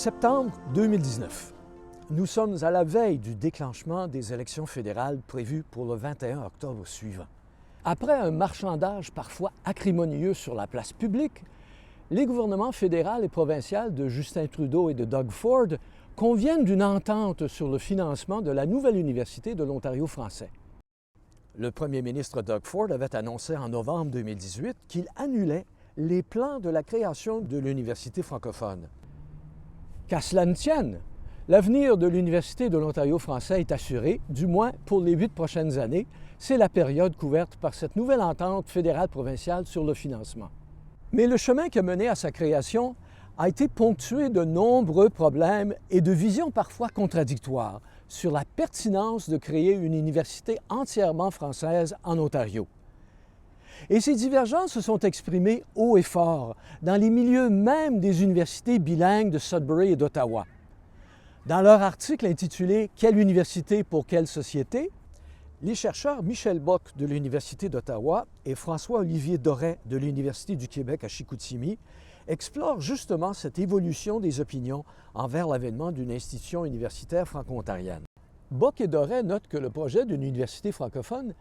Septembre 2019. Nous sommes à la veille du déclenchement des élections fédérales prévues pour le 21 octobre suivant. Après un marchandage parfois acrimonieux sur la place publique, les gouvernements fédéral et provincial de Justin Trudeau et de Doug Ford conviennent d'une entente sur le financement de la nouvelle université de l'Ontario français. Le premier ministre Doug Ford avait annoncé en novembre 2018 qu'il annulait les plans de la création de l'université francophone. Qu'à cela ne tienne, l'avenir de l'Université de l'Ontario français est assuré, du moins pour les 8 prochaines années. C'est la période couverte par cette nouvelle entente fédérale-provinciale sur le financement. Mais le chemin qui a mené à sa création a été ponctué de nombreux problèmes et de visions parfois contradictoires sur la pertinence de créer une université entièrement française en Ontario. Et ces divergences se sont exprimées haut et fort dans les milieux même des universités bilingues de Sudbury et d'Ottawa. Dans leur article intitulé « Quelle université pour quelle société ?», les chercheurs Michel Bock de l'Université d'Ottawa et François-Olivier Doré de l'Université du Québec à Chicoutimi explorent justement cette évolution des opinions envers l'avènement d'une institution universitaire franco-ontarienne. Bock et Doré notent que le projet d'une université francophone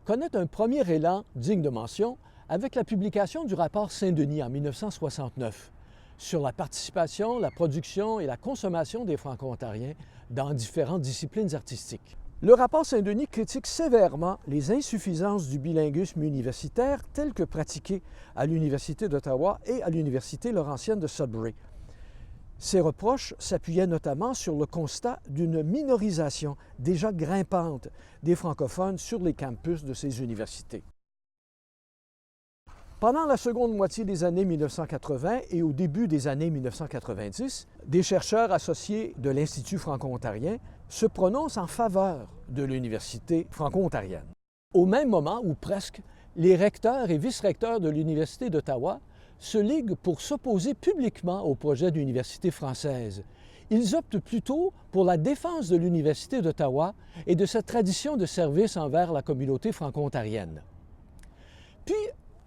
connaît un premier élan digne de mention avec la publication du rapport Saint-Denis en 1969 sur la participation, la production et la consommation des Franco-ontariens dans différentes disciplines artistiques. Le rapport Saint-Denis critique sévèrement les insuffisances du bilinguisme universitaire tel que pratiqué à l'Université d'Ottawa et à l'Université Laurentienne de Sudbury. Ces reproches s'appuyaient notamment sur le constat d'une minorisation déjà grimpante des francophones sur les campus de ces universités. Pendant la seconde moitié des années 1980 et au début des années 1990, des chercheurs associés de l'Institut franco-ontarien se prononcent en faveur de l'Université franco-ontarienne. Au même moment où presque, les recteurs et vice-recteurs de l'Université d'Ottawa se liguent pour s'opposer publiquement au projet d'université française. Ils optent plutôt pour la défense de l'Université d'Ottawa et de sa tradition de service envers la communauté franco-ontarienne. Puis,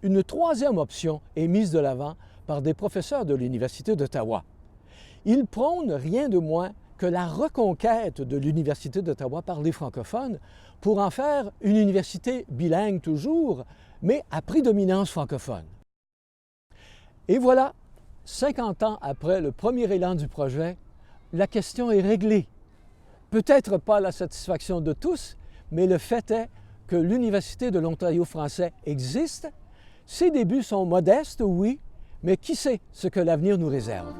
une troisième option est mise de l'avant par des professeurs de l'Université d'Ottawa. Ils prônent rien de moins que la reconquête de l'Université d'Ottawa par les francophones pour en faire une université bilingue toujours, mais à prédominance francophone. Et voilà, 50 ans après le premier élan du projet, la question est réglée. Peut-être pas la satisfaction de tous, mais le fait est que l'Université de l'Ontario français existe. Ses débuts sont modestes, oui, mais qui sait ce que l'avenir nous réserve?